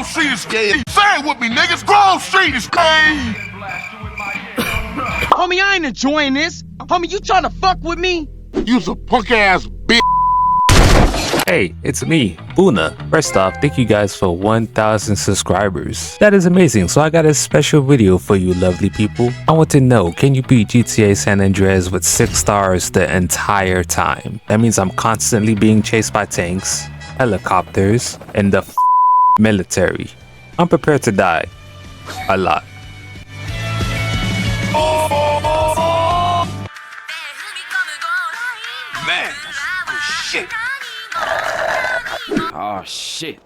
Grove Street is gay. Say it with me, niggas. Grove Street is gay. Homie, I ain't enjoying this. Homie, you trying to fuck with me? You's a punk ass bitch. Hey, it's me, Buna. First off, thank you guys for 1,000 subscribers. That is amazing, so I got a special video for you lovely people. I want to know, can you beat GTA San Andreas with 6 stars the entire time? That means I'm constantly being chased by tanks, helicopters, and the military. I'm prepared to die. A lot. Man, shit. Oh shit,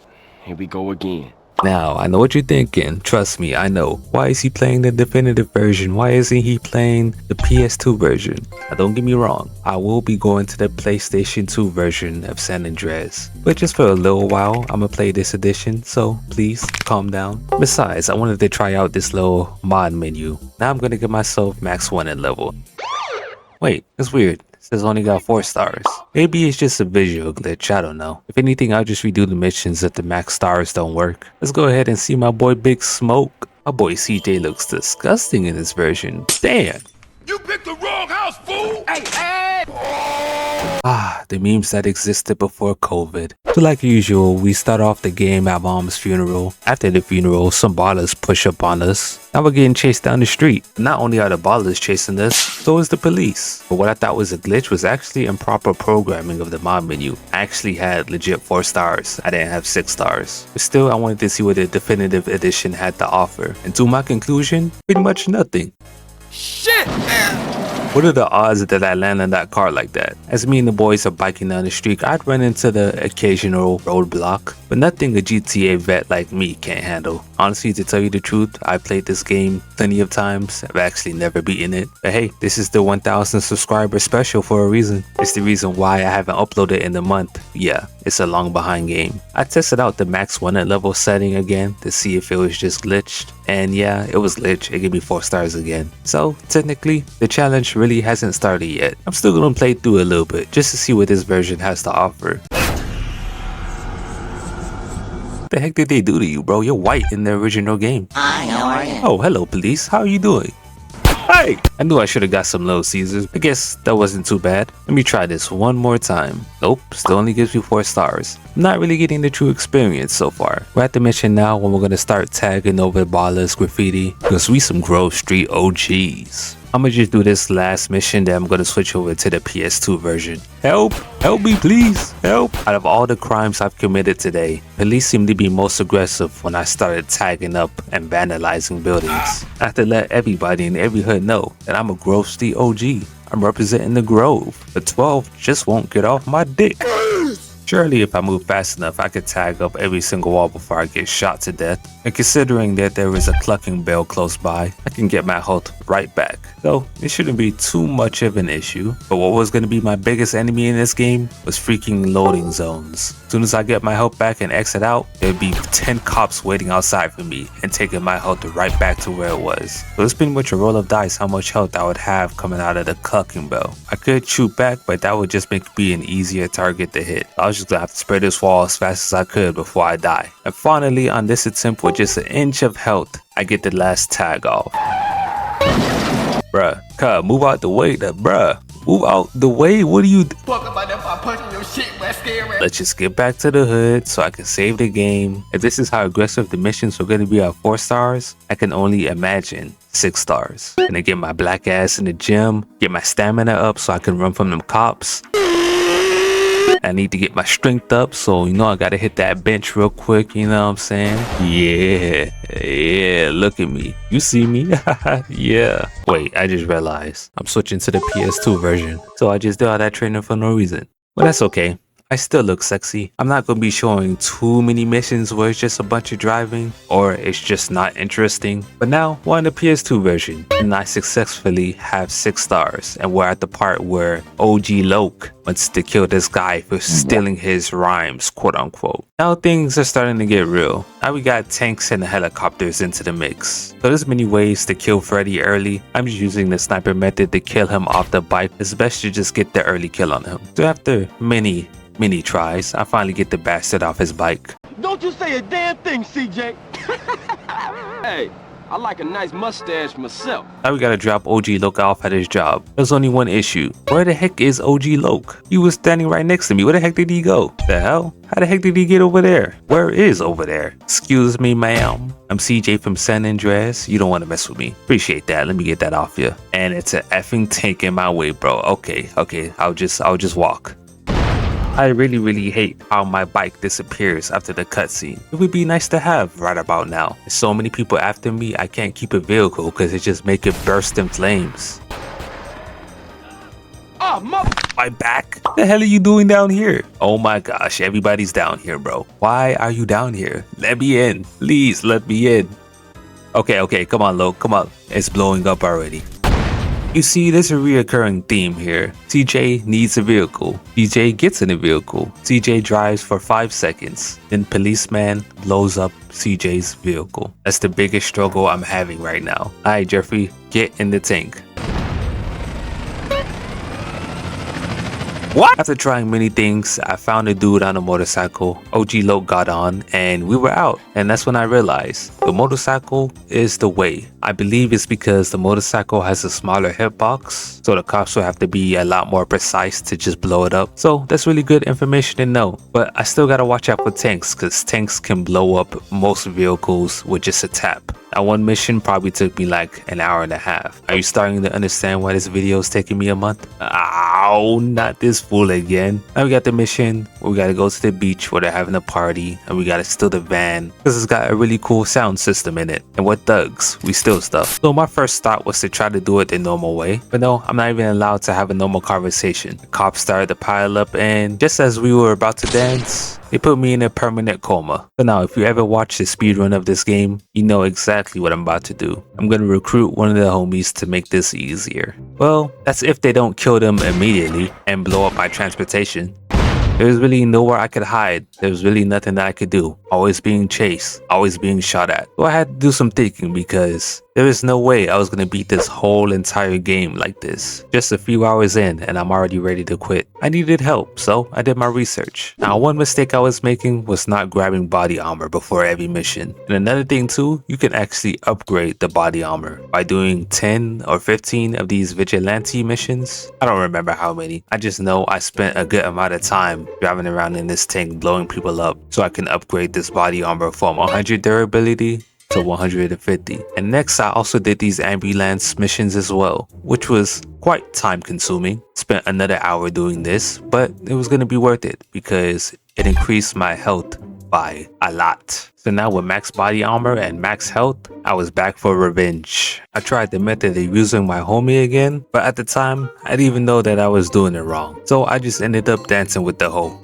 here we go again. Now, I know what you're thinking. Trust me, I know. Why is he playing the definitive version? Why isn't he playing the PS2 version? Now, don't get me wrong. I will be going to the PlayStation 2 version of San Andreas. But just for a little while, I'm gonna play this edition. So please calm down. Besides, I wanted to try out this little mod menu. Now I'm gonna get myself max 1 in level. Wait, that's weird. It says only got 4 stars. Maybe it's just a visual glitch, I don't know. If anything, I'll just redo the missions if the max stars don't work. Let's go ahead and see my boy Big Smoke. My boy CJ looks disgusting in this version. Damn! You picked the wrong house, fool. Hey! Ah, the memes that existed before COVID. So like usual, we start off the game at mom's funeral. After the funeral, some ballers push up on us. Now we're getting chased down the street. Not only are the ballers chasing us, so is the police. But what I thought was a glitch was actually improper programming of the mod menu. I actually had legit 4 stars. I didn't have 6 stars. But still, I wanted to see what the definitive edition had to offer. And to my conclusion, pretty much nothing. Shit! What are the odds that I land in that car like that? As me and the boys are biking down the street, I'd run into the occasional roadblock, but nothing a GTA vet like me can't handle. Honestly, to tell you the truth, I played this game plenty of times. I've actually never beaten it. But hey, this is the 1,000 subscriber special for a reason. It's the reason why I haven't uploaded in a month. Yeah, it's a long behind game. I tested out the max 1 at level setting again to see if it was just glitched. And yeah, it was glitched. It gave me 4 stars again. So technically, the challenge really hasn't started yet. I'm still gonna play through a little bit just to see what this version has to offer. What the heck did they do to you, bro? You're white in the original game. Hi, how are you? Oh, hello police. How are you doing? Hey! I knew I should have got some Little Caesars. I guess that wasn't too bad. Let me try this one more time. Nope, still only gives me 4 stars. I'm not really getting the true experience so far. We're at the mission now when we're gonna start tagging over the ballers graffiti because we some Grove Street OGs. I'm gonna just do this last mission, then I'm gonna switch over to the PS2 version. Help! Help me please! Help! Out of all the crimes I've committed today, police seem to be most aggressive when I started tagging up and vandalizing buildings. I have to let everybody in every hood know that I'm a Grove Street OG. I'm representing the Grove. The 12 just won't get off my dick. Surely if I move fast enough, I could tag up every single wall before I get shot to death. And considering that there is a clucking bell close by, I can get my health right back. So it shouldn't be too much of an issue. But what was going to be my biggest enemy in this game was freaking loading zones. As soon as I get my health back and exit out, there'd be 10 cops waiting outside for me and taking my health right back to where it was. So it's pretty much a roll of dice how much health I would have coming out of the clucking bell. I could shoot back, but that would just make me an easier target to hit. I was just gonna have to spray this wall as fast as I could before I die. And finally, on this attempt with just an inch of health, I get the last tag off. Bruh, move out the way, bruh. Move out the way, what are you Let's just get back to the hood so I can save the game. If this is how aggressive the missions are gonna be at 4 stars, I can only imagine 6 stars. Gonna get my black ass in the gym, get my stamina up so I can run from them cops. I need to get my strength up, so you know I gotta hit that bench real quick, you know what I'm saying? Yeah, look at me. You see me? Yeah. Wait, I just realized I'm switching to the PS2 version, so I just did all that training for no reason. But that's okay. I still look sexy. I'm not going to be showing too many missions where it's just a bunch of driving or it's just not interesting. But now we're on the PS2 version and I successfully have 6 stars, and we're at the part where OG Loke wants to kill this guy for stealing his rhymes, quote unquote. Now things are starting to get real. Now we got tanks and helicopters into the mix. So there's many ways to kill Freddy early. I'm just using the sniper method to kill him off the bike. It's best to just get the early kill on him. So after many tries, I finally get the bastard off his bike. Don't Don't you say a damn thing, CJ. Hey, I like a nice mustache myself. Now we gotta drop OG Loke off at his job. There's only one issue. Where the heck is OG Loke? He was standing right next to me. Where the heck did he go? The hell? How the heck did he get over there? Where is over there? Excuse me, ma'am. I'm CJ from San Andreas. You don't want to mess with me. Appreciate that. Let me get that off you. And it's an effing tank in my way, bro. Okay. I'll just walk. I really hate how my bike disappears after the cutscene. It would be nice to have right about now. There's so many people after me, I can't keep a vehicle because it just make it burst in flames. Oh, mother. My back? What the hell are you doing down here? Oh my gosh, everybody's down here, bro. Why are you down here? Let me in. Please, let me in. Okay, come on, Loke, come on. It's blowing up already. You see, there's a reoccurring theme here. CJ needs a vehicle. CJ gets in a vehicle. CJ drives for 5 seconds. Then policeman blows up CJ's vehicle. That's the biggest struggle I'm having right now. Alright, Jeffrey, get in the tank. What? After trying many things, I found a dude on a motorcycle. OG Loke got on and we were out. And that's when I realized the motorcycle is the way. I believe it's because the motorcycle has a smaller hitbox, so the cops will have to be a lot more precise to just blow it up. So that's really good information to know. But I still gotta watch out for tanks, because tanks can blow up most vehicles with just a tap. That one mission probably took me like an hour and a half. Are you starting to understand why this video is taking me a month? Ow, not this fool again. Now we got the mission. We gotta go to the beach where they're having a party, and we gotta steal the van because it's got a really cool sound system in it. And we're thugs. We steal stuff. So my first thought was to try to do it the normal way, but no, I'm not even allowed to have a normal conversation. The cops started to pile up, and just as we were about to dance, they put me in a permanent coma. So now, if you ever watch the speedrun of this game, you know exactly what I'm about to do. I'm gonna recruit one of the homies to make this easier. Well, that's if they don't kill them immediately and blow up my transportation. There was really nowhere I could hide. There was really nothing that I could do. Always being chased, always being shot at. So I had to do some thinking, because there is no way I was going to beat this whole entire game like this. Just a few hours in and I'm already ready to quit. I needed help, so I did my research. Now, one mistake I was making was not grabbing body armor before every mission. And another thing too, you can actually upgrade the body armor by doing 10 or 15 of these vigilante missions. I don't remember how many. I just know I spent a good amount of time driving around in this tank blowing people up so I can upgrade this body armor from 100 durability to 150. And next, I also did these ambulance missions as well, which was quite time consuming. Spent another hour doing this, but it was going to be worth it because it increased my health by a lot. So now with max body armor and max health, I was back for revenge. I tried the method of using my homie again, but at the time, I didn't even know that I was doing it wrong. So I just ended up dancing with the hoe.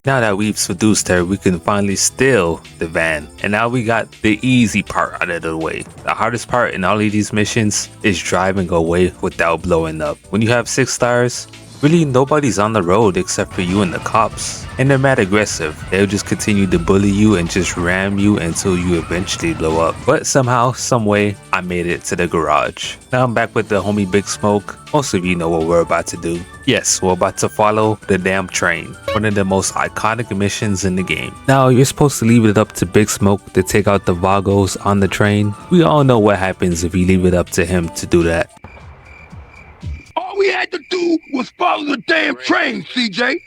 Now that we've seduced her, we can finally steal the van. And now we got the easy part out of the way. The hardest part in all of these missions is driving away without blowing up. When you have 6 stars, really nobody's on the road except for you and the cops. And they're mad aggressive. They'll just continue to bully you and just ram you until you eventually blow up. But somehow, someway, I made it to the garage. Now I'm back with the homie Big Smoke. Most of you know what we're about to do. Yes, we're about to follow the damn train. One of the most iconic missions in the game. Now, you're supposed to leave it up to Big Smoke to take out the Vagos on the train. We all know what happens if you leave it up to him to do that. All we had to do was follow the damn train, CJ.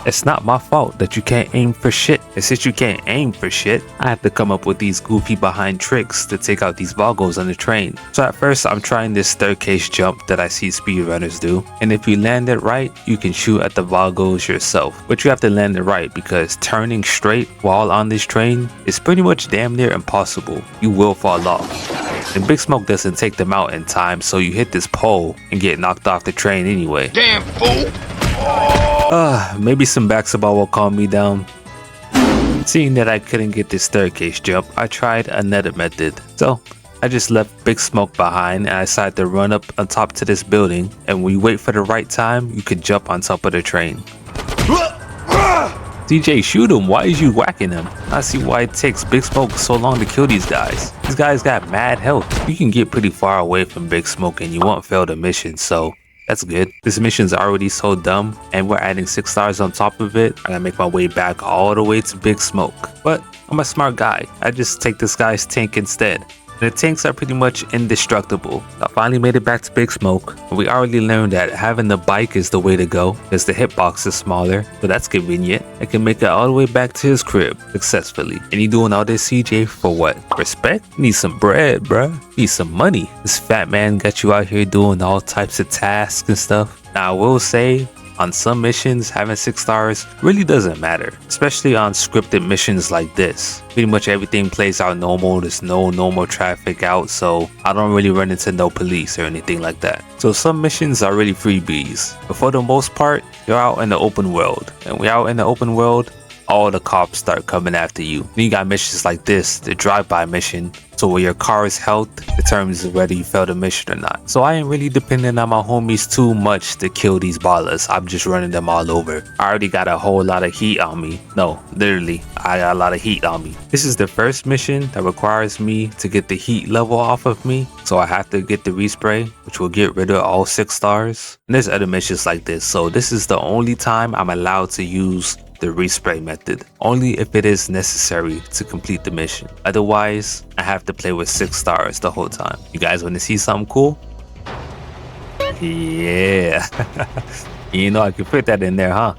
It's not my fault that you can't aim for shit. And since you can't aim for shit, I have to come up with these goofy behind tricks to take out these Vagos on the train. So at first, I'm trying this staircase jump that I see speedrunners do. And if you land it right, you can shoot at the Vagos yourself. But you have to land it right because turning straight while on this train is pretty much damn near impossible. You will fall off. And Big Smoke doesn't take them out in time, so you hit this pole and get knocked off the train anyway. Damn fool. Maybe some basketball will calm me down. Seeing that I couldn't get this staircase jump, I tried another method. So I just left Big Smoke behind and I decided to run up on top to this building, and when you wait for the right time, you could jump on top of the train. DJ, shoot him. Why is you whacking him? I see why it takes Big Smoke so long to kill these guys. These guys got mad health. You can get pretty far away from Big Smoke and you won't fail the mission, so That's good. This mission's already so dumb, and we're adding 6 stars on top of it. I gotta make my way back all the way to Big Smoke. But I'm a smart guy. I just take this guy's tank instead. The tanks are pretty much indestructible. I finally made it back to Big Smoke. We already learned that having the bike is the way to go, because the hitbox is smaller, so that's convenient. I can make it all the way back to his crib successfully. And you doing all this, CJ, for what? Respect? Need some bread, bruh. Need some money. This fat man got you out here doing all types of tasks and stuff. Now I will say, on some missions, having 6 stars really doesn't matter, especially on scripted missions like this. Pretty much everything plays out normal, there's no normal traffic out, so I don't really run into no police or anything like that. So some missions are really freebies, but for the most part, you're out in the open world. And when you're out in the open world, all the cops start coming after you. Then you got missions like this, the drive-by mission. So where your car's health determines whether you fail the mission or not. So I ain't really depending on my homies too much to kill these ballers. I'm just running them all over. I already got a whole lot of heat on me. No, literally, I got a lot of heat on me. This is the first mission that requires me to get the heat level off of me. So I have to get the respray, which will get rid of all 6 stars. And there's other missions like this. So this is the only time I'm allowed to use the respray method, only if it is necessary to complete the mission. Otherwise, I have to play with 6 stars the whole time. You guys want to see something cool? Yeah. You know I can fit that in there, huh?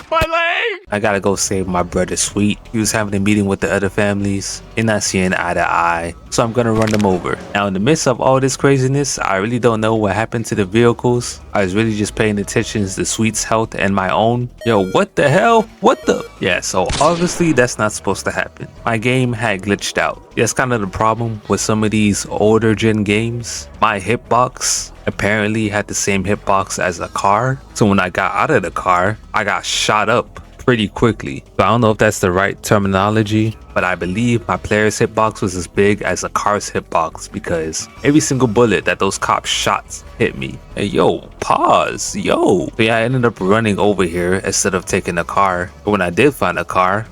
My leg! I gotta go save my brother Sweet. He was having a meeting with the other families. They're not seeing eye to eye, so I'm gonna run them over. Now in the midst of all this craziness, I really don't know what happened to the vehicles. I was really just paying attention to Sweet's health and my own. Yo, what the hell? What the? Yeah, so obviously that's not supposed to happen. My game had glitched out. That's kind of the problem with some of these older gen games. My hitbox apparently had the same hitbox as a car. So when I got out of the car, I got shot up pretty quickly. So I don't know if that's the right terminology, but I believe my player's hitbox was as big as a car's hitbox because every single bullet that those cops shot hit me. Hey, yo, pause, yo. So yeah, I ended up running over here instead of taking a car. But when I did find a car,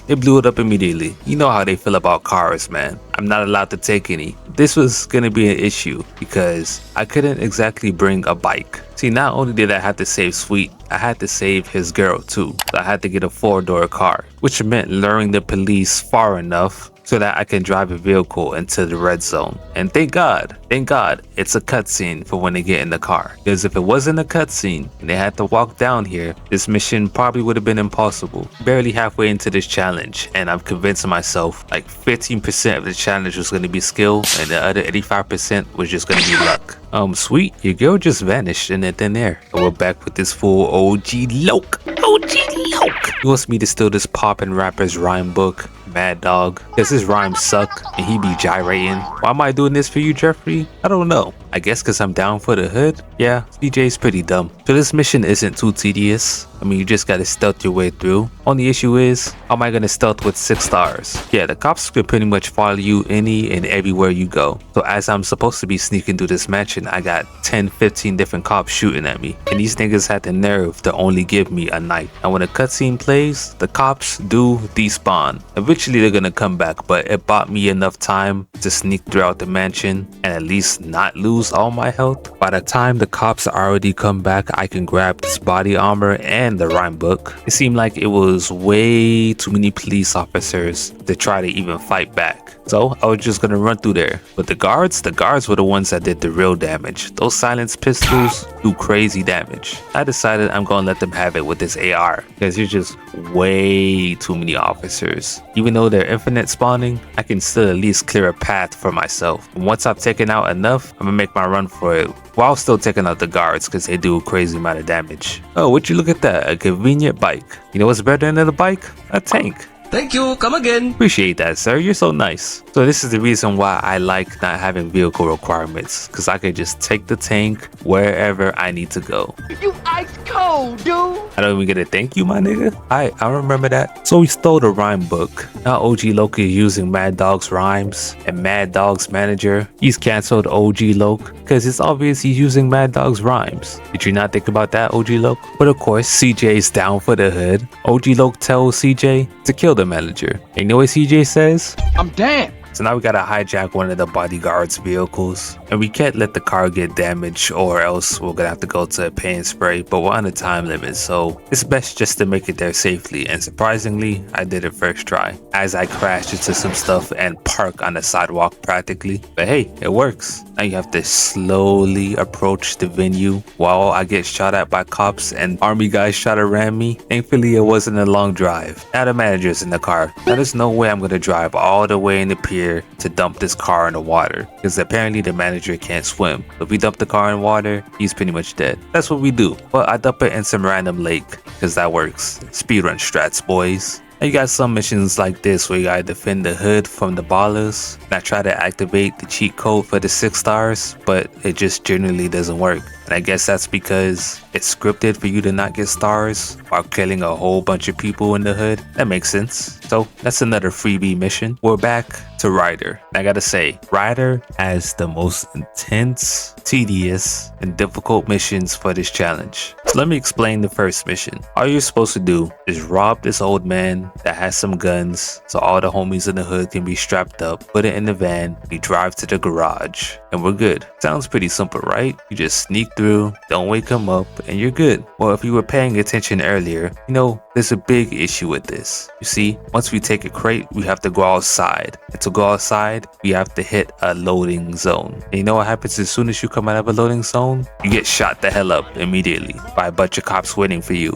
it blew it up immediately. You know how they feel about cars, man. I'm not allowed to take any. This was gonna be an issue because I couldn't exactly bring a bike. See, not only did I have to save Sweet, I had to save his girl too. So I had to get a 4-door car, which meant luring the police far enough so that I can drive a vehicle into the red zone. And thank God, it's a cutscene for when they get in the car. Because if it wasn't a cutscene and they had to walk down here, this mission probably would have been impossible. Barely halfway into this challenge, and I'm convincing myself like 15% of the challenge was going to be skill, and the other 85% was just going to be luck. Sweet, your girl just vanished in the thin air. And we're back with this full OG Loke. OG Loke. He wants me to steal this poppin' rapper's rhyme book, Mad Dog, because his rhymes suck and he be gyrating. Why am I doing this for you, Jeffrey? I don't know. I guess because I'm down for the hood? Yeah, CJ's pretty dumb. So this mission isn't too tedious. I mean, you just gotta stealth your way through. Only issue is, how am I gonna stealth with 6 stars? Yeah, the cops could pretty much follow you any and everywhere you go. So as I'm supposed to be sneaking through this mansion, I got 10-15 different cops shooting at me. And these niggas had the nerve to only give me a knife. And when a cutscene plays, the cops do despawn. Eventually they're gonna come back, but it bought me enough time to sneak throughout the mansion and at least not lose all my health. By the time the cops already come back, I can grab this body armor and the rhyme book. It seemed like it was way too many police officers to try to even fight back. So I was just gonna run through there. But the guards were the ones that did the real damage. Those silenced pistols do crazy damage. I decided I'm gonna let them have it with this AR because there's just way too many officers. Even though they're infinite spawning, I can still at least clear a path for myself. And once I've taken out enough, I'm gonna make my run for it while still taking out the guards because they do a crazy amount of damage. Oh, would you look at that? A convenient bike. You know what's better than a bike? A tank. Thank you, come again. Appreciate that, sir. You're so nice. So this is the reason why I like not having vehicle requirements, because I can just take the tank wherever I need to go. You ice cold, dude. I don't even get a thank you, my nigga. I remember that. So we stole the rhyme book. Now OG Loki is using Mad Dog's rhymes, and Mad Dog's manager, he's canceled OG Loke because it's obvious he's using Mad Dog's rhymes. Did you not think about that, OG Loke? But of course, CJ's down for the hood. OG Loke tells CJ to kill the manager. And you know what CJ says? I'm damned So now we gotta hijack one of the bodyguard's vehicles. And we can't let the car get damaged or else we're gonna have to go to a paint spray, but we're on a time limit, so it's best just to make it there safely. And surprisingly, I did it first try, as I crashed into some stuff and parked on the sidewalk practically. But hey, it works. Now you have to slowly approach the venue while I get shot at by cops and army guys shot around me. Thankfully, it wasn't a long drive. Now the manager's in the car. Now there's no way I'm gonna drive all the way in the pier to dump this car in the water, because apparently the manager can't swim. If we dump the car in water, he's pretty much dead. That's what we do. But I dump it in some random lake, because that works. Speedrun strats, boys. Now you got some missions like this where you gotta defend the hood from the ballers. And I try to activate the cheat code for the 6 stars, but it just generally doesn't work. And I guess that's because it's scripted for you to not get stars while killing a whole bunch of people in the hood. That makes sense. So that's another freebie mission. We're back to Ryder. I gotta say, Ryder has the most intense, tedious, and difficult missions for this challenge. So let me explain the first mission. All you're supposed to do is rob this old man that has some guns, so all the homies in the hood can be strapped up, put it in the van, we drive to the garage, and we're good. Sounds pretty simple, right? You just sneak through, don't wake him up, and you're good. Well, if you were paying attention earlier, you know, there's a big issue with this. You see, once we take a crate, we have to go outside. And to go outside, we have to hit a loading zone. And you know what happens as soon as you come out of a loading zone? You get shot the hell up immediately by a bunch of cops waiting for you.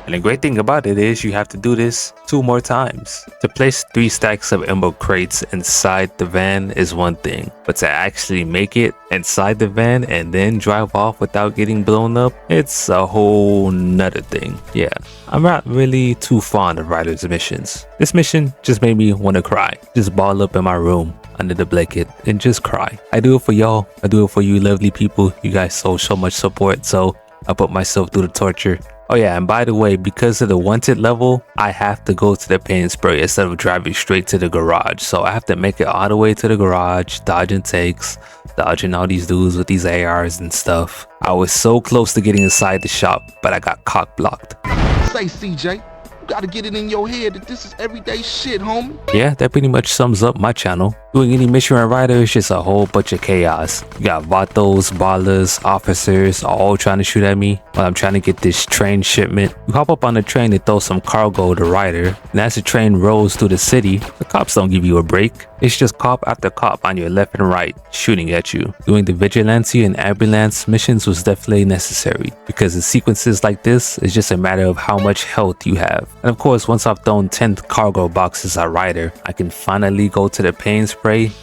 And the great thing about it is you have to do this 2 more times. To place 3 stacks of ammo crates inside the van is one thing, but to actually make it inside the van and then drive off without getting blown up, it's a whole nother thing. Yeah, I'm not really too fond of Ryder's missions. This mission just made me want to cry. Just ball up in my room under the blanket and just cry. I do it for y'all. I do it for you lovely people. You guys show so much support, so I put myself through the torture. Oh yeah, and by the way, because of the wanted level, I have to go to the paint spray instead of driving straight to the garage. So I have to make it all the way to the garage, dodging takes, dodging all these dudes with these ARs and stuff. I was so close to getting inside the shop, but I got cock blocked. Say, CJ, you gotta get it in your head that this is everyday shit, homie. Yeah, that pretty much sums up my channel. Doing any mission on Ryder is just a whole bunch of chaos. You got vatos, ballers, officers all trying to shoot at me while I'm trying to get this train shipment. You hop up on the train to throw some cargo to Ryder, and as the train rolls through the city, the cops don't give you a break. It's just cop after cop on your left and right shooting at you. Doing the vigilante and ambulance missions was definitely necessary, because in sequences like this, it's just a matter of how much health you have. And of course, once I've thrown 10 cargo boxes at Ryder, I can finally go to the pain spray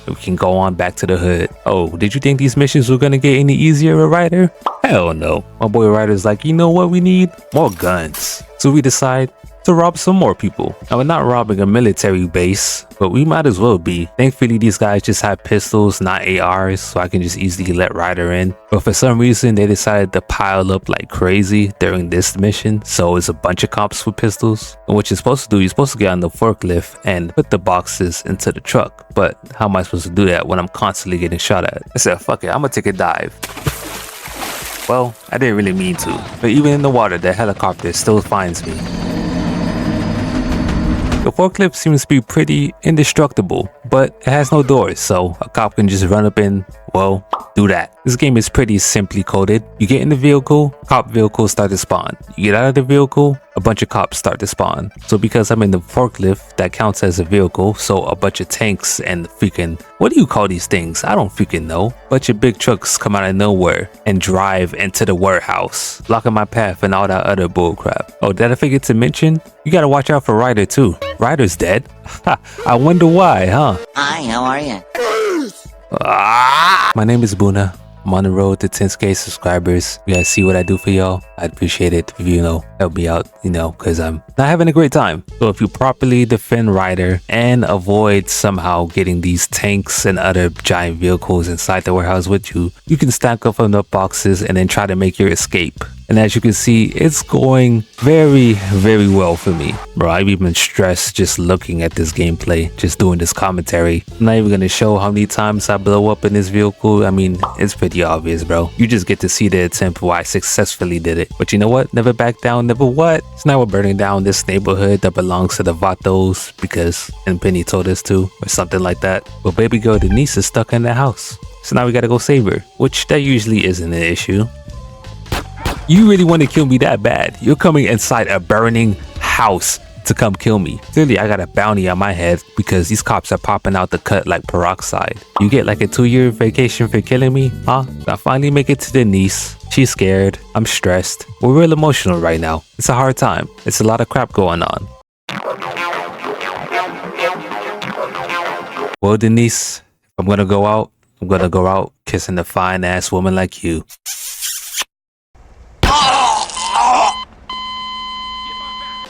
and we can go on back to the hood. Oh, did you think these missions were gonna get any easier with Ryder? Hell no. My boy Ryder's like, you know what we need? More guns. So we decide to rob some more people. Now, we're not robbing a military base, but we might as well be. Thankfully, these guys just have pistols, not ARs, so I can just easily let Ryder in. But for some reason, they decided to pile up like crazy during this mission, so it's a bunch of cops with pistols. And what you're supposed to do, you're supposed to get on the forklift and put the boxes into the truck. But how am I supposed to do that when I'm constantly getting shot at? I said, fuck it, I'm gonna take a dive. Well, I didn't really mean to, but even in the water, the helicopter still finds me. The forklift seems to be pretty indestructible, but it has no doors, so a cop can just run up and, well, do that. This game is pretty simply coded. You get in the vehicle, cop vehicles start to spawn. You get out of the vehicle, a bunch of cops start to spawn. So because I'm in the forklift, that counts as a vehicle, so a bunch of tanks and freaking, what do you call these things? I don't freaking know. Bunch of big trucks come out of nowhere and drive into the warehouse, blocking my path and all that other bullcrap. Oh, did I forget to mention? You gotta watch out for Ryder too. Ryder's dead. I wonder why, huh? Hi, how are you? My name is Buna. I'm on the road to 10k subscribers. You guys see what I do for y'all? I'd appreciate it if you know, help me out, because I'm not having a great time. So if you properly defend Ryder and avoid somehow getting these tanks and other giant vehicles inside the warehouse with you, you can stack up enough boxes and then try to make your escape. And as you can see, it's going very, very well for me. Bro, I've even been stressed just looking at this gameplay, just doing this commentary. I'm not even gonna show how many times I blow up in this vehicle. I mean, it's pretty obvious, bro. You just get to see the attempt where I successfully did it. But you know what? Never back down, never what? So now we're burning down this neighborhood that belongs to the Vatos because Penny told us to, or something like that. But baby girl Denise is stuck in the house. So now we gotta go save her, which that usually isn't an issue. You really want to kill me that bad? You're coming inside a burning house to come kill me. Clearly, I got a bounty on my head because these cops are popping out the cut like peroxide. You get like a 2-year vacation for killing me, huh? I finally make it to Denise. She's scared. I'm stressed. We're real emotional right now. It's a hard time. It's a lot of crap going on. Well, Denise, if I'm gonna go out, I'm gonna go out kissing a fine ass woman like you.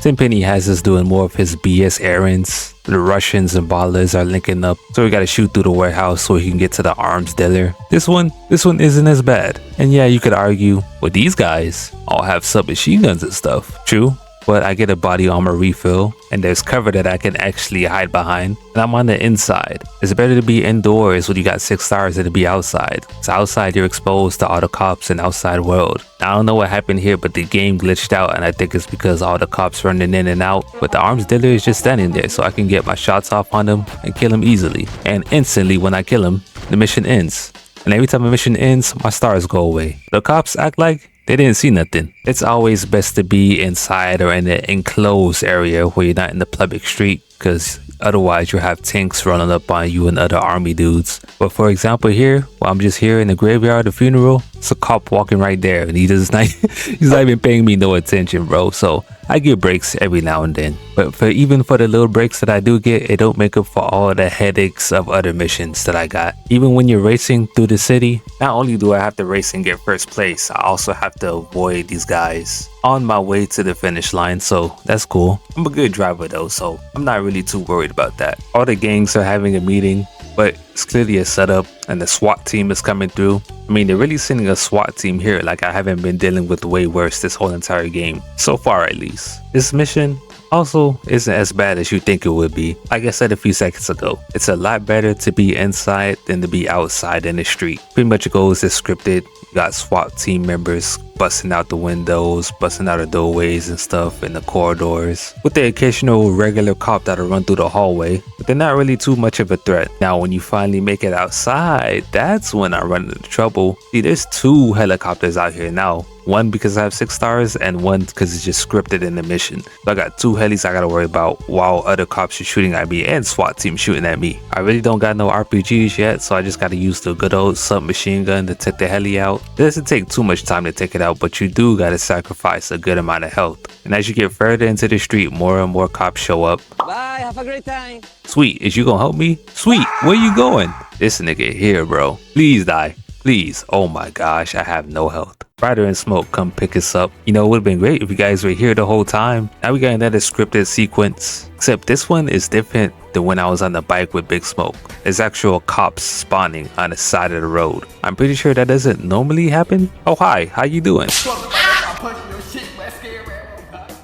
Tenpenny has us doing more of his BS errands. The Russians and ballers are linking up, so we gotta shoot through the warehouse so we can get to the arms dealer. This one isn't as bad. And yeah, you could argue, well, these guys all have submachine guns and stuff. True. But I get a body armor refill, and there's cover that I can actually hide behind, and I'm on the inside. It's better to be indoors when you got 6 stars than to be outside. So outside you're exposed to all the cops in outside world. I don't know what happened here, but the game glitched out, and I think it's because all the cops running in and out. But the arms dealer is just standing there, so I can get my shots off on him and kill him easily. And instantly when I kill him, the mission ends. And every time a mission ends, my stars go away. The cops act like they didn't see nothing. It's always best to be inside or in an enclosed area where you're not in the public street, because otherwise you'll have tanks running up on you and other army dudes. But for example here, while I'm just here in the graveyard, the funeral, it's a cop walking right there and he's not even paying me no attention, bro. So I get breaks every now and then. But even for the little breaks that I do get, it don't make up for all the headaches of other missions that I got. Even when you're racing through the city, not only do I have to race and get first place, I also have to avoid these guys on my way to the finish line, so that's cool. I'm a good driver though, so I'm not really too worried about that. All the gangs are having a meeting, but it's clearly a setup, and the SWAT team is coming through. I mean, they're really sending a SWAT team here like I haven't been dealing with way worse this whole entire game, so far at least. This mission also isn't as bad as you think it would be. Like I said a few seconds ago, it's a lot better to be inside than to be outside in the street. Pretty much it goes as scripted. You got SWAT team members busting out the windows, busting out the doorways and stuff in the corridors, with the occasional regular cop that'll run through the hallway, but they're not really too much of a threat. Now when you finally make it outside, that's when I run into trouble. See, there's 2 helicopters out here now. One because I have 6 stars, and one because it's just scripted in the mission. So I got 2 helis I gotta worry about while other cops are shooting at me and SWAT team shooting at me. I really don't got no RPGs yet, so I just gotta use the good old submachine gun to take the heli out. It doesn't take too much time to take it out, but you do gotta sacrifice a good amount of health. And as you get further into the street, more and more cops show up. Bye, have a great time. Sweet, is you gonna help me? Sweet, where you going? This nigga here, bro. Please die. Please. Oh my gosh, I have no health. Ryder and Smoke, come pick us up. You know, it would have been great if you guys were here the whole time. Now we got another scripted sequence, except this one is different than when I was on the bike with Big Smoke. There's actual cops spawning on the side of the road. I'm pretty sure that doesn't normally happen. Oh, hi, how you doing?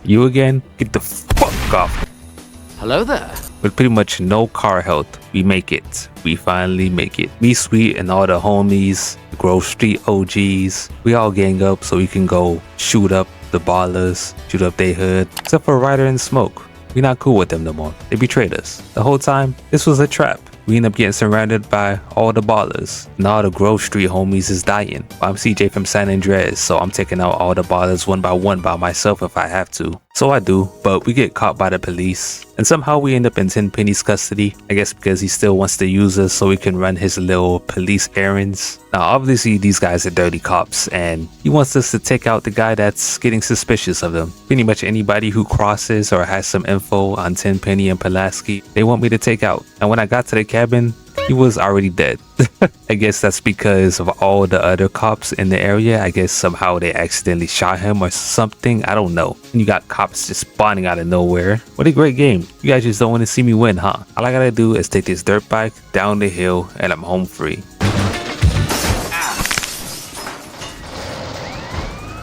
You again? Get the fuck off. Hello there. With pretty much no car health, we make it. We finally make it. Me, Sweet, and all the homies, the Grove Street OGs, we all gang up so we can go shoot up the ballers, shoot up they hood. Except for Ryder and Smoke. We not cool with them no more. They betrayed us. The whole time, this was a trap. We end up getting surrounded by all the ballers. And all the Grove Street homies is dying. I'm CJ from San Andreas, so I'm taking out all the ballers one by myself if I have to. So I do, but we get caught by the police. And somehow we end up in Tenpenny's custody. I guess because he still wants to use us so we can run his little police errands. Now obviously these guys are dirty cops, and he wants us to take out the guy that's getting suspicious of them. Pretty much anybody who crosses or has some info on Tenpenny and Pulaski, they want me to take out. And when I got to the cabin, he was already dead. I guess that's because of all the other cops in the area. I guess somehow they accidentally shot him or something. I don't know. And you got cops just spawning out of nowhere. What a great game. You guys just don't want to see me win, huh? All I gotta do is take this dirt bike down the hill and I'm home free.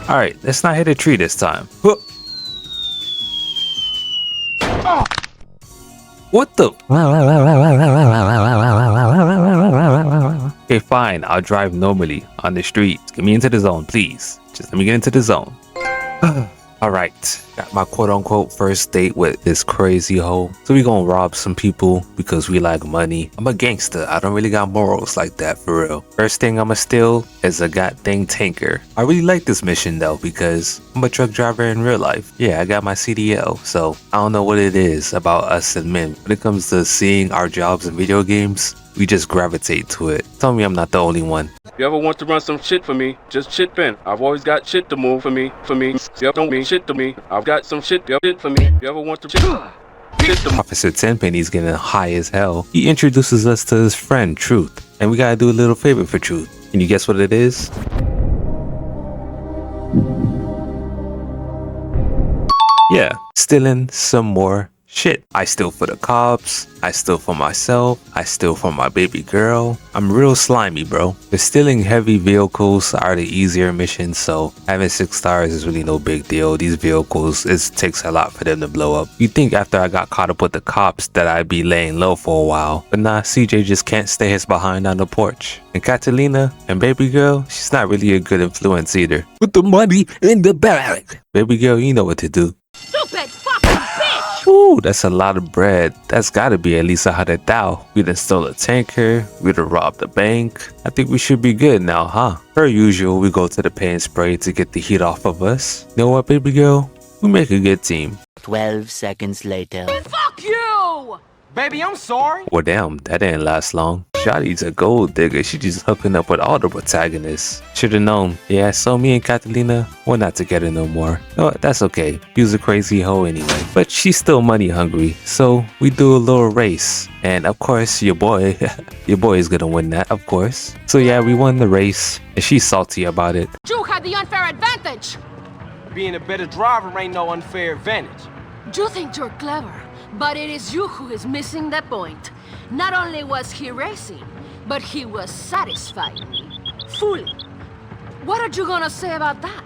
Alright, let's not hit a tree this time. What the? Okay, fine. I'll drive normally on the street. Get me into the zone, please. Just let me get into the zone. Alright, got my quote-unquote first date with this crazy hoe. So we gonna rob some people because we like money. I'm a gangster. I don't really got morals like that for real. First thing I'ma steal is a goddamn tanker. I really like this mission though because I'm a truck driver in real life. Yeah, I got my CDL. So I don't know what it is about us and men. When it comes to seeing our jobs in video games, we just gravitate to it. Tell me I'm not the only one. You ever want to run some shit for me? Just shit Ben. I've always got shit to move for me. You don't mean shit to me. I've got some shit for me. You ever want to shit to me? Officer Tenpenny's getting high as hell. He introduces us to his friend Truth. And we gotta do a little favor for Truth. Can you guess what it is? Yeah, stealing some more shit. I steal for the cops, I steal for myself, I steal for my baby girl. I'm real slimy, bro. The stealing heavy vehicles are the easier missions, so having 6 stars is really no big deal. These vehicles, it takes a lot for them to blow up. You'd think after I got caught up with the cops that I'd be laying low for a while, but nah, CJ just can't stay his behind on the porch. And Catalina and baby girl, she's not really a good influence either. Put the money in the bag. Baby girl, you know what to do. Stupid fucking bitch! Ooh, that's a lot of bread. That's gotta be at least 100,000. We done stole a tanker. We done robbed the bank. I think we should be good now, huh? Per usual, we go to the paint spray to get the heat off of us. You know what, baby girl? We make a good team. 12 seconds later. Fuck you! Baby, I'm sorry. Well, damn, that didn't last long. Shotty's a gold digger. She just hooking up with all the protagonists. Should've known. Yeah, so me and Catalina, we're not together no more. No, that's okay. She's a crazy hoe anyway. But she's still money hungry. So we do a little race. And of course, your boy is gonna win that, of course. So yeah, we won the race. And she's salty about it. You had the unfair advantage! Being a better driver ain't no unfair advantage. You think you're clever, but it is you who is missing the point. Not only was he racing, but he was satisfying me. Fully. What are you gonna say about that?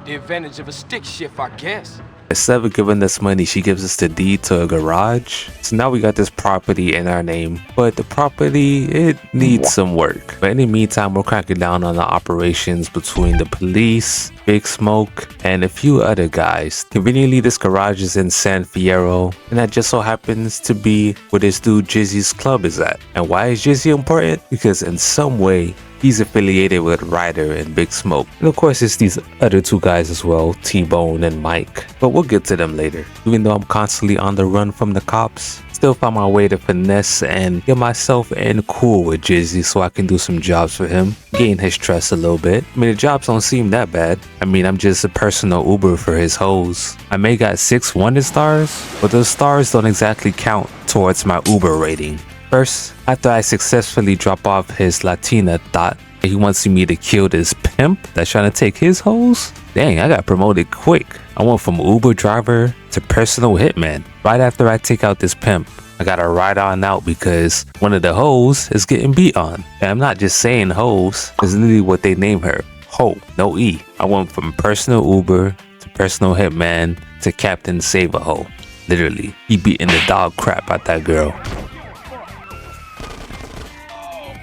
The advantage of a stick shift, I guess. Instead of giving us money, she gives us the deed to a garage. So now we got this property in our name, but the property, it needs some work. But in the meantime, we're cracking down on the operations between the police, Big Smoke, and a few other guys. Conveniently, this garage is in San Fierro, and that just so happens to be where this dude Jizzy's club is at. And why is Jizzy important? Because in some way, he's affiliated with Ryder and Big Smoke. And of course, it's these other 2 guys as well, T-Bone and Mike. But we'll get to them later. Even though I'm constantly on the run from the cops, still find my way to finesse and get myself in cool with Jizzy so I can do some jobs for him. Gain his trust a little bit. I mean, the jobs don't seem that bad. I mean, I'm just a personal Uber for his hoes. I may got 6 wanted stars, but those stars don't exactly count towards my Uber rating. First, after I successfully drop off his Latina thought, he wants me to kill this pimp that's trying to take his hoes. Dang, I got promoted quick. I went from Uber driver to personal hitman. Right after I take out this pimp, I gotta ride on out because one of the hoes is getting beat on. And I'm not just saying hoes, it's literally what they name her. Ho, no E. I went from personal Uber to personal hitman to Captain Save a Ho. Literally, he beating the dog crap out that girl.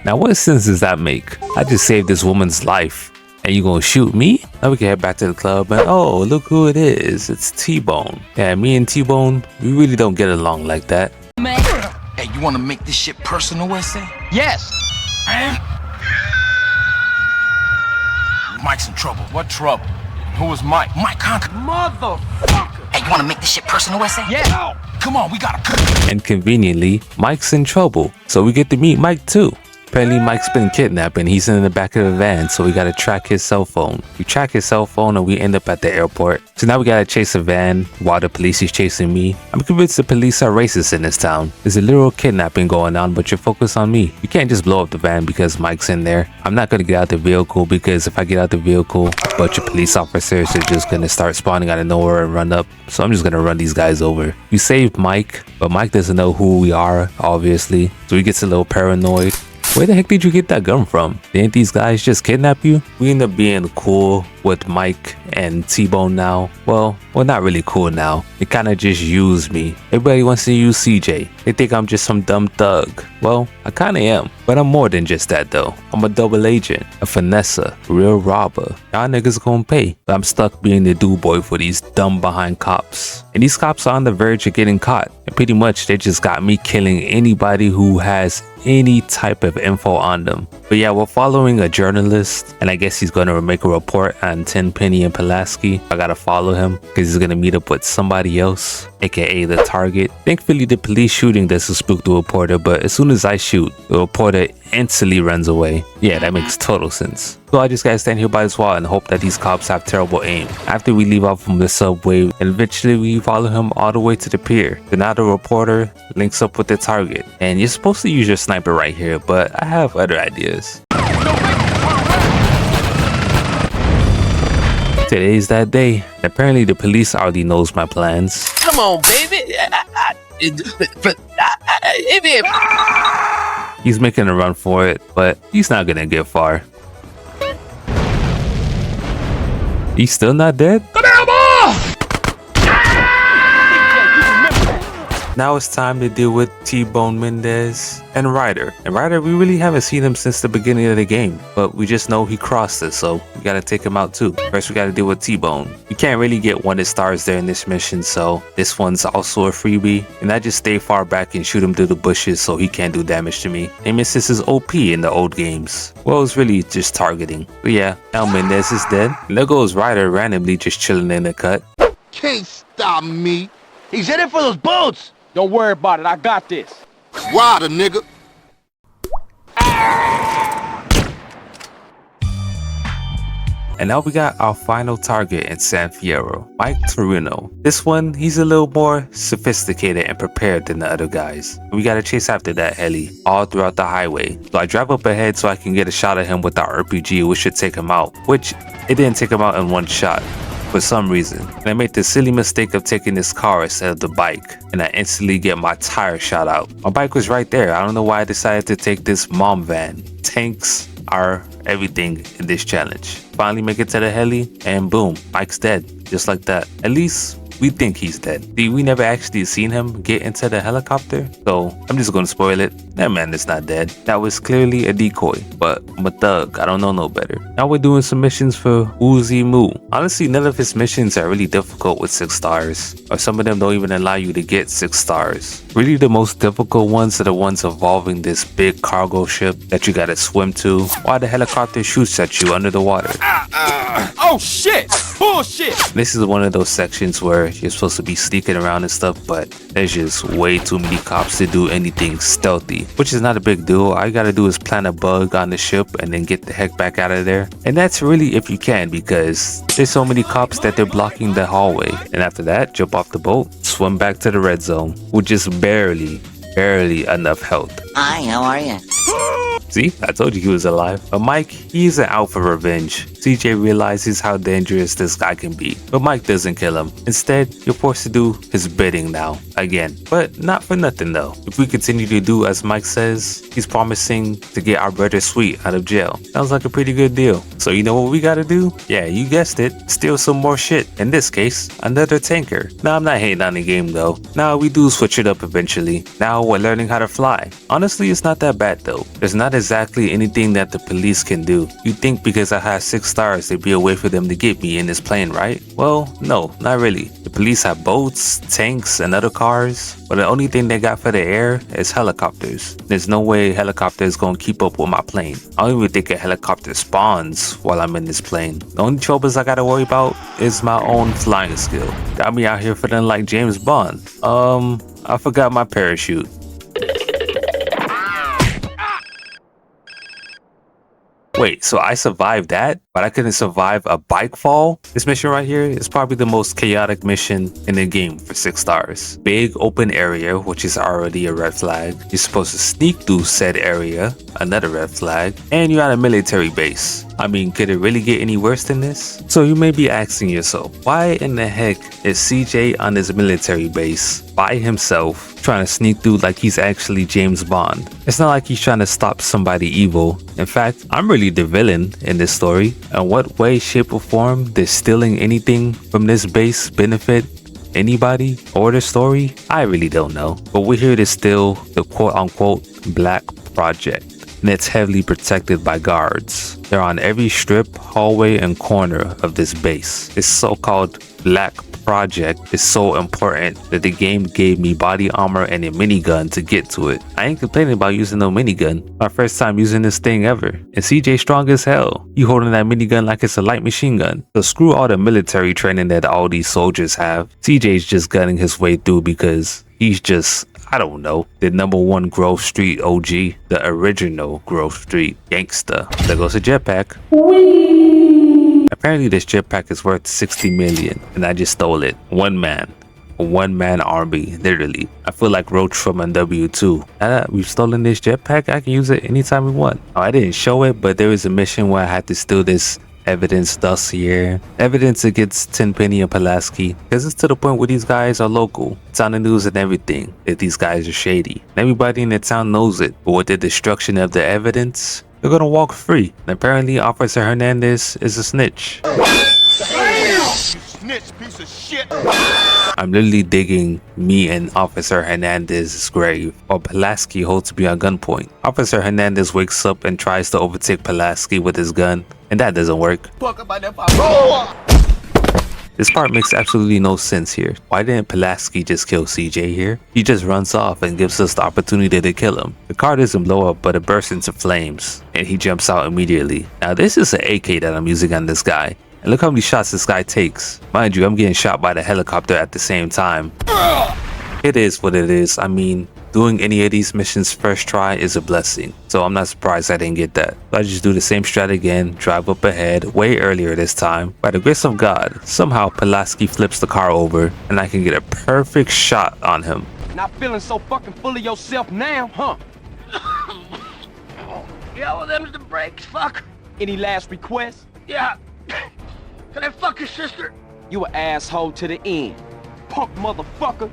Now what sense does that make? I just saved this woman's life and you gonna shoot me? Now we can head back to the club and oh, look who it is. It's T-Bone. Yeah, me and T-Bone, we really don't get along like that. Hey, you wanna make this shit personal, SA? Yes. Mike's in trouble. What trouble? Who was Mike? Mike Conker. Motherfucker. Hey, you wanna make this shit personal, SA? Yeah. Come on, we gotta. And conveniently, Mike's in trouble. So we get to meet Mike too. Apparently Mike's been kidnapped and he's in the back of the van, so we gotta track his cell phone. We track his cell phone and we end up at the airport. So now we gotta chase a van while the police is chasing me. I'm convinced the police are racist in this town. There's a literal kidnapping going on, but you're focused on me. You can't just blow up the van because Mike's in there. I'm not gonna get out the vehicle because if I get out the vehicle, a bunch of police officers are just gonna start spawning out of nowhere and run up. So I'm just gonna run these guys over. We saved Mike, but Mike doesn't know who we are, obviously. So he gets a little paranoid. Where the heck did you get that gun from? Didn't these guys just kidnap you? We end up being cool with Mike and T-Bone now. Well, not really cool now. They kind of just use me. Everybody wants to use CJ. They think I'm just some dumb thug. Well, I kind of am. But I'm more than just that though. I'm a double agent, a finesser, real robber. Y'all niggas gonna pay. But I'm stuck being the do-boy for these dumb behind cops. And these cops are on the verge of getting caught. And pretty much they just got me killing anybody who has any type of info on them. But yeah, we're following a journalist, and I guess he's gonna make a report on Tenpenny and Pulaski. I gotta follow him because he's gonna meet up with somebody else, aka the target. Thankfully, the police shooting doesn't spook the reporter, but as soon as I shoot, the reporter instantly runs away. Yeah, that makes total sense. So I just gotta stand here by this wall and hope that these cops have terrible aim. After we leave out from the subway, and eventually we follow him all the way to the pier. So now the reporter links up with the target. And you're supposed to use your sniper right here, but I have other ideas. Today's that day. Apparently the police already knows my plans. Come on, baby. He's making a run for it, but he's not gonna get far. He's still not dead? Now it's time to deal with T-Bone Mendez and Ryder. And Ryder, we really haven't seen him since the beginning of the game, but we just know he crossed us, so we gotta take him out too. First, we gotta deal with T-Bone. You can't really get wanted stars there in this mission, so this one's also a freebie. And I just stay far back and shoot him through the bushes so he can't do damage to me. And Mrs. is OP in the old games. Well, it's really just targeting. But yeah, El Mendez is dead. And there goes Ryder randomly just chilling in the cut. Can't stop me. He's in it for those boats. Don't worry about it. I got this. Rider, nigga. And now we got our final target in San Fierro, Mike Torino. This one, he's a little more sophisticated and prepared than the other guys. We gotta chase after that heli all throughout the highway. So I drive up ahead so I can get a shot at him with our RPG, which should take him out. Which, it didn't take him out in one shot. For some reason. And I made the silly mistake of taking this car instead of the bike, and I instantly get my tire shot out. My bike was right there. I don't know why I decided to take this mom van. Tanks are everything in this challenge. Finally make it to the heli, and boom, Mike's dead. Just like that. At least we think he's dead. See, we never actually seen him get into the helicopter, so I'm just gonna spoil it. That man is not dead. That was clearly a decoy, but I'm a thug. I don't know no better. Now we're doing some missions for Uzi Moo. Honestly, none of his missions are really difficult with 6 stars, or some of them don't even allow you to get 6 stars. Really, the most difficult ones are the ones involving this big cargo ship that you gotta swim to while the helicopter shoots at you under the water. Oh shit! Bullshit! This is one of those sections where you're supposed to be sneaking around and stuff, but there's just way too many cops to do anything stealthy, which is not a big deal. All you gotta do is plant a bug on the ship and then get the heck back out of there. And that's really if you can, because there's so many cops that they're blocking the hallway. And after that, jump off the boat, swim back to the red zone with just barely enough health. Hi, how are you? See, I told you he was alive. But Mike, he's out for revenge. CJ realizes how dangerous this guy can be, but Mike doesn't kill him. Instead, you're forced to do his bidding now, again. But not for nothing though. If we continue to do as Mike says, he's promising to get our brother Sweet out of jail. Sounds like a pretty good deal. So you know what we gotta do? Yeah, you guessed it. Steal some more shit. In this case, another tanker. Now I'm not hating on the game though. Now we do switch it up eventually. Now we're learning how to fly. Honestly, it's not that bad though. There's not exactly anything that the police can do. You'd think because I have 6 stars, there'd be a way for them to get me in this plane, right? Well, no, not really. The police have boats, tanks, and other cars, but the only thing they got for the air is helicopters. There's no way a helicopter is gonna keep up with my plane. I don't even think a helicopter spawns while I'm in this plane. The only troubles I gotta worry about is my own flying skill. Got me out here feeling like James Bond. I forgot my parachute. Wait, so I survived that, but I couldn't survive a bike fall? This mission right here is probably the most chaotic mission in the game for 6 stars. Big open area, which is already a red flag. You're supposed to sneak through said area, another red flag. And you're at a military base. I mean, could it really get any worse than this? So you may be asking yourself, why in the heck is CJ on his military base by himself trying to sneak through like he's actually James Bond? It's not like he's trying to stop somebody evil. In fact, I'm really the villain in this story. In what way, shape, or form does stealing anything from this base benefit anybody or the story? I really don't know. But we're here to steal the quote-unquote Black Project, and it's heavily protected by guards. They're on every strip, hallway, and corner of this base. This so-called Black Project is so important that the game gave me body armor and a minigun to get to it. I ain't complaining about using no minigun. My first time using this thing ever. And CJ strong as hell. You holding that minigun like it's a light machine gun. So screw all the military training that all these soldiers have. CJ's just gunning his way through because he's just, I don't know, the #1 Grove Street OG, the original Grove Street gangster. There goes a jetpack. Apparently this jetpack is worth 60 million and I just stole it. One man. A one-man army, literally. I feel like Roach from NW2. We've stolen this jetpack. I can use it anytime we want. Oh, I didn't show it, but there was a mission where I had to steal this evidence dossier. Evidence against Tenpenny and Pulaski. Because it's to the point where these guys are local. It's on the news and everything that these guys are shady. And everybody in the town knows it. But with the destruction of the evidence, they're gonna walk free. And apparently Officer Hernandez is a snitch. Snitch, piece of shit. I'm literally digging me and Officer Hernandez's grave while Pulaski holds me on gunpoint. Officer Hernandez wakes up and tries to overtake Pulaski with his gun, and that doesn't work. This part makes absolutely no sense here. Why didn't Pulaski just kill CJ here? He just runs off and gives us the opportunity to kill him. The car doesn't blow up, but it bursts into flames, and he jumps out immediately. Now this is an AK that I'm using on this guy. And look how many shots this guy takes. Mind you, I'm getting shot by the helicopter at the same time. It is what it is. I mean, doing any of these missions first try is a blessing. So I'm not surprised I didn't get that. So I just do the same strat again, drive up ahead, way earlier this time. By the grace of God, somehow Pulaski flips the car over and I can get a perfect shot on him. Not feeling so fucking full of yourself now, huh? Yeah, well, them's the brakes, fuck. Any last requests? Yeah. Can I fuck your sister? You an asshole to the end, punk motherfucker.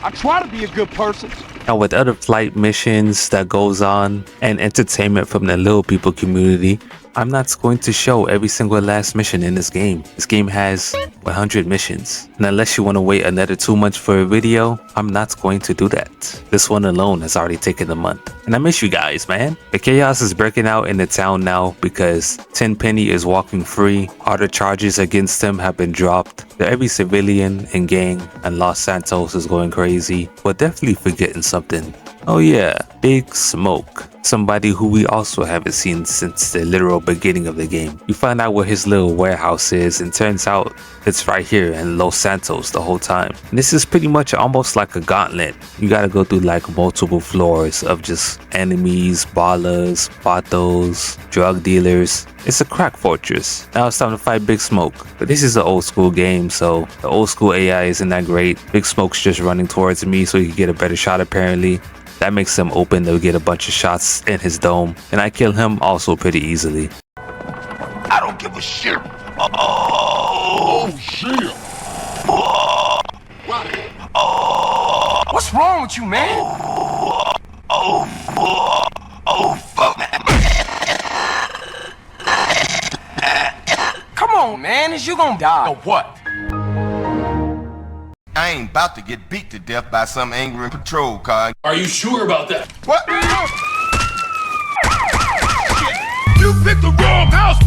I try to be a good person. Now with other flight missions that goes on and entertainment from the little people community, I'm not going to show every single last mission in this game. This game has 100 missions. And unless you want to wait another 2 months for a video, I'm not going to do that. This one alone has already taken a month. And I miss you guys, man. The chaos is breaking out in the town now because Tenpenny is walking free. All the charges against him have been dropped. Every civilian and gang in Los Santos is going crazy. But definitely forgetting something. Oh yeah, Big Smoke. Somebody who we also haven't seen since the literal beginning of the game. You find out where his little warehouse is and turns out it's right here in Los Santos the whole time. And this is pretty much almost like a gauntlet. You gotta go through like multiple floors of just enemies, ballers, patos, drug dealers. It's a crack fortress. Now it's time to fight Big Smoke. But this is an old school game, so the old school AI isn't that great. Big Smoke's just running towards me so he can get a better shot apparently. That makes him open to get a bunch of shots in his dome, and I kill him also pretty easily. I don't give a shit. Oh, shit. What's wrong with you, man? Oh, fuck. Come on, man, is you gonna die? Oh, what? I ain't about to get beat to death by some angry patrol car. Are you sure about that? What? You picked the wrong house.